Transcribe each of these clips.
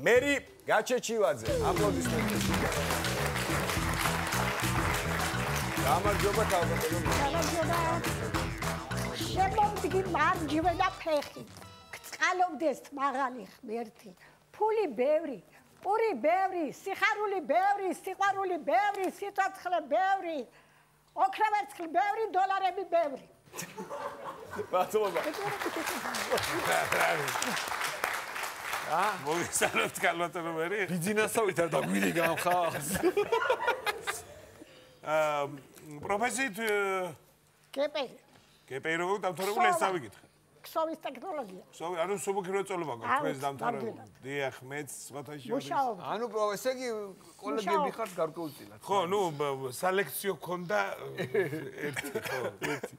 მერი გაჩეჩილაძე. აპლოდისმენტები. გამარჯობა ქალბატონო. გამარჯობა. შემომდგი მარჯვენა ფეხი. გწყალობდეს მაღალი ღმერთი. ფული ბევრი, პური ბევრი, სიხარული ბევრი, სიყვარული ბევრი, სიცოცხლე ბევრი. ოქროვერცხლი ბევრი, დოლარები ბევრი. მადლობა. მოგესალმებთ ქალბატონო მერი. ბიზნესავით არ დაგვიდი გამხავს. პროფესიით კეპეი როგორ დამთავრებული ეს დავიკითხე. ქსოვის ტექნოლოგია. ქსოვი, ანუ სუბუქი მრეწველობა გაქვს თქვენს დამთავრებული. დიახ, მეც სხვათა შორის. ანუ პროფესიგი კოლეგები ხართ გარკვეულწილად. ხო, ნუ სალექციო ქონდა ერთი, ხო, ერთი.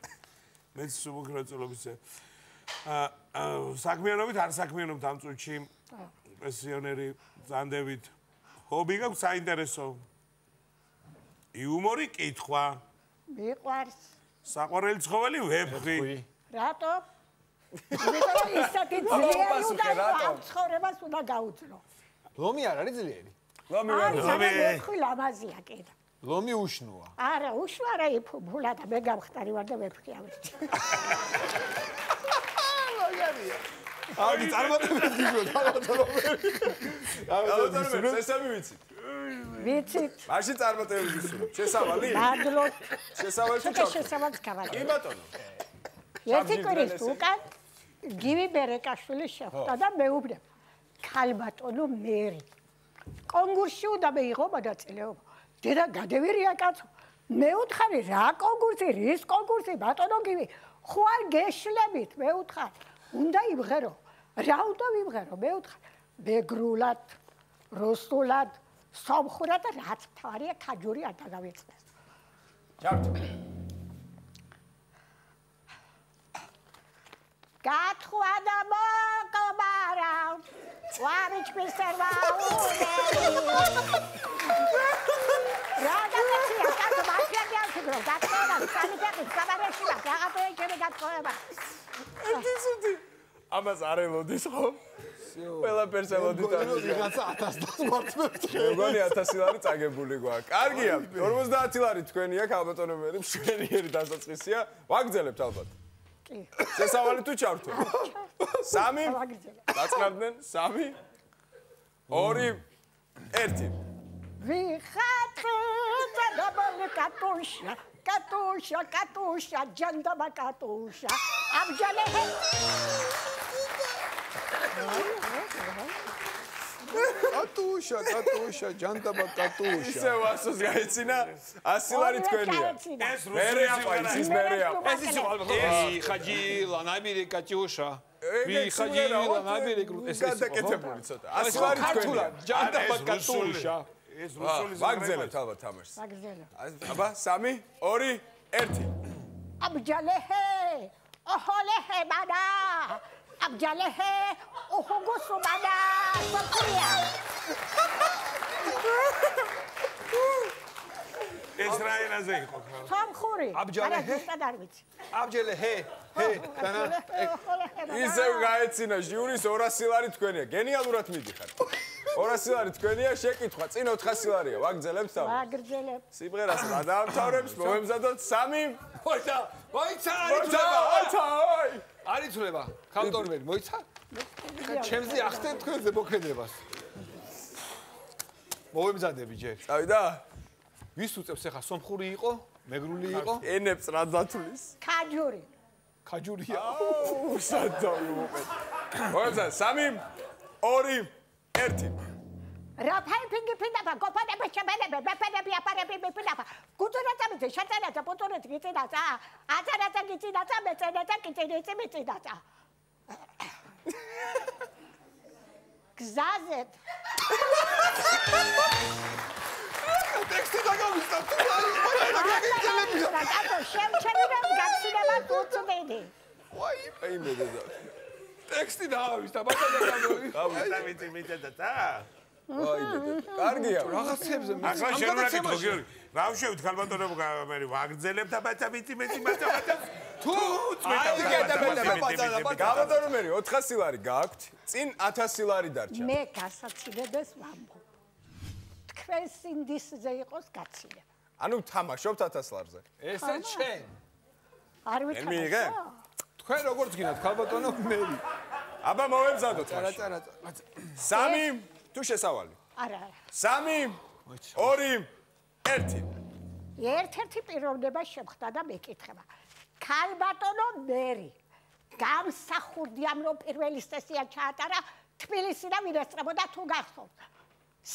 მეც სუბუქი მრეწველობის საქმიანობით არ საქმიანობთ ამ წუთში. პენსიონერი ზანდებით. ჰობი გაქვს საინტერესო. იუმორი კითხვა. მიყვარს. საყვარელი ცხოველი ვეფხვი. რატო? იმიტომ ისეთი ძლიერი უნდა ამ ცხოვრებას უნდა გაუძლო. ლომი არ არის ძლიერი? ლომი ვეფხვი ლამაზია კიდე. ლომი უშნოა. არა, უშვა რა იფუბულა და მე გამხდარი ვარ და ვეფხვი ავეჭი. აი, წარმატებით გიჟო, ქალბატონო. ქალბატონო, წესები ვიცით? ვიცით. მაშინ წარმატებით გისურვებ. შესავალი? მადლობთ. შესავალი თუ ჩავთვალე? შესავალს გავალი. კი ბატონო. ერთი კვირის უკან გივი ბერეკაშვილი შეხვდა და მეუბნება ქალბატონო მერი. კონკურსში უნდა მეიღო მონაწილეობა. დედა გადევირია კაცო. მეუთხარი რა კონკურსი, რის კონკურსი ბატონო გივი? ხوار გეშლებით მეუთხარი. უნდა იმღერო. რა უნდა ვიმღერო? მეუთხარი. მეგრულად, რუსულად, სომხურად და რაც თავარია ქაჯური არ დაგავიწყდეს. ჩავთ. გათხოვა და მოკობარა. ვარიჩპისერვა უნელი. რა გამეცია კაცო მასიაკი ავშიგრო. გათხოვა, სამიტაკი, საბარეში და რაღაცოები გათხოვება. ეთისუდი. ამას არ ელოდის ხო? ყველაფერს ელოდით არ. ვიღაცა 1000 მარტივებს. მეგონი 1000 ლარი წაგებული გვაქვს. კარგია. 50 ლარი თქვენია ქალბატონო მერი, მშვენიერი დასაწყისია. ვაგრძელებთ ალბათ. კი. შესავალი თუ ჩავთო? 3 დაწყნარდნენ 3 2 1 ვიხატე დაბალი კატუშა კატუშა კატუშა ჯანდაბა კატუშა აბჯალე კატუშა ჯანდაბა კატუშა ისე ვასოს გაიცინა 100 ლარი თქვენია ეს მერე აყვა ის მერე აყვა ეს ის ხაჯილა ნაბირი კატუშა ვიხაჯილა ნაბირი ეს გადაკეთებული ცოტა 100 ლარი თქვენია ჯანდაბა კატუშა ეს რუსული ვაგრძელებთ ალბათ თამაშს მაგზელა აბა 3 2 1 აბჯალე ოჰოლე ბადა აბჯალე ოჰოგოსო ბადა საფრია ეს რა ენაზე იყო ხო? სამხური აბჯალე არ ვიცი აბჯალე დანა ისევ გაეცინა ჟიურის 200 ლარი თქვენია გენიალურად მიდიხარ 200 ლარი თქვენია შეკითხვა წინ 400 ლარია ვაგრძელებთ თავი ვაგრძელებ სიმღერას გადაამთავრებს მომემზადოთ 3 მოიცა არ იცვლება ქალბატონები მოიცა ჩემზე ახდენ თქვენზე მოქმედებას მოვემზადები ჯერ წავიდა ვის უწევს ახლა სომხური იყო მეგრული იყო ენებს რა დათulis ქაჯური ქაჯურია უსადავი მოყეთ მოემზად 3 2 1 რაფაი ფინგი ფინდაფა გოფანები შემელები ბეფენები აპარები მიფინდაფა გუწურაცამიძე შეწენაცა პოწურეთ გიწინაცა აცარაცა გიწინაცა მეწენაცა კიწინიცი მიწინაცა გზაზეთ ტექსტი დაგავისდა თუ რა კაცო შემჩენილა გაცილება გუწუდი აი მე და ტექსტი დავისდა ბატონო დავიცი მიწედა აი კარგია რაღაცებზე ახლა შენ რა გითხო გიორგი რა ვშევით ქალბატონებო მე ვაგრძელებ და ბაცა მიწი თუ გამოდორმერი 400 ლარი გაქვთ, წინ 1000 ლარი დარჩა. მე გასაცილებას ვამბობ. თქვენ სინდისზე იყოს გაცილება. ანუ თამაშობთ 1000 ლარზე. ესე შენ. არ მიიღე? ვიტყვი. თქვენ როგორ გინათ ქალბატონო მერი? აბა მოვემზადოთ წერა მაშინ. წერა. 3 თუ შესავალი. არა. 3 2 1 ერთ-ერთი პიროვნება შემხდა და მეკითხება. ქალბატონო მერი გამსახურდიამ რომ პირველი სესია ჩაატარა თბილისიდან ვინესწრებოდა თუ გახსოვთ.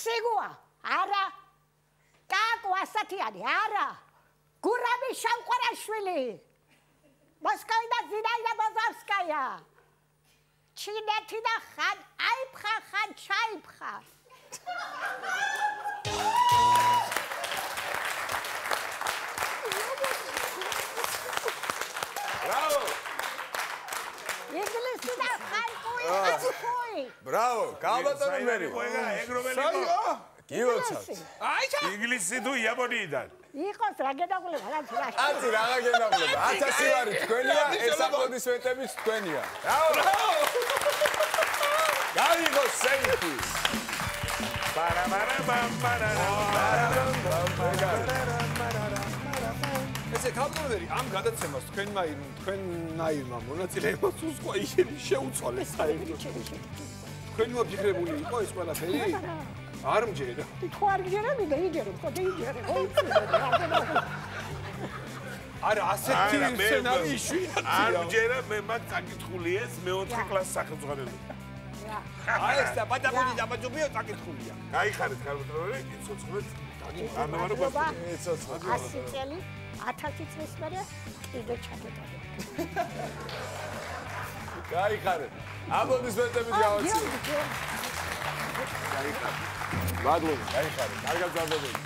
სიგუა არა. კაკო ასათიანი არა. გურამი შამყარაშვილი. მოსკოვიდან ზინაიდა ბოზოვსკაია. ჩინეთი და ხან აიფხა ხან ჩაიფხა. ბრავო! ინგლისი და ხალხი. ბრავო, გამოდორმერი მერი. ეგრომელი გილოცავთ. ინგლისი თუ იაპონიიდან. იყოს რა გენაგულება რა ძრაში. აცი რა გენაგულება 1000 ლარი თქვენია, ეს აპლოდისმენტებიც თქვენია. ბრავო! გაიგოს სეიფი. ესე ქალბატონო ამ გადაცემას თქვენნაირმა მონაწილეებმა უცხო ისინი შეუცვალეს საერთოდ. თქვენი მოფიქრებული იყო ეს ყველაფერი? არ მჯერა. თუ არ გჯერები და იჯერებ, ხო და იჯერებ. არა, ასეთი სცენარი იშვიათია. არ მჯერა მე მაგ წაკითხული ეს მეოთხე კლასის სახელმძღვანელო. აი ეს პატაპონი და ბაჯობიო წაკითხულია. გაიხარეთ ქალბატონო, იცოცხლეთ. ამავარობას 100 წელი 1000 წლის მერე კიდე ჩაგეტყობა. გაიხარეთ. აპლოდისმენტებით გავაცილოთ. გაიხარეთ. მადლობა, გაიხარეთ. კარგად გაგებები.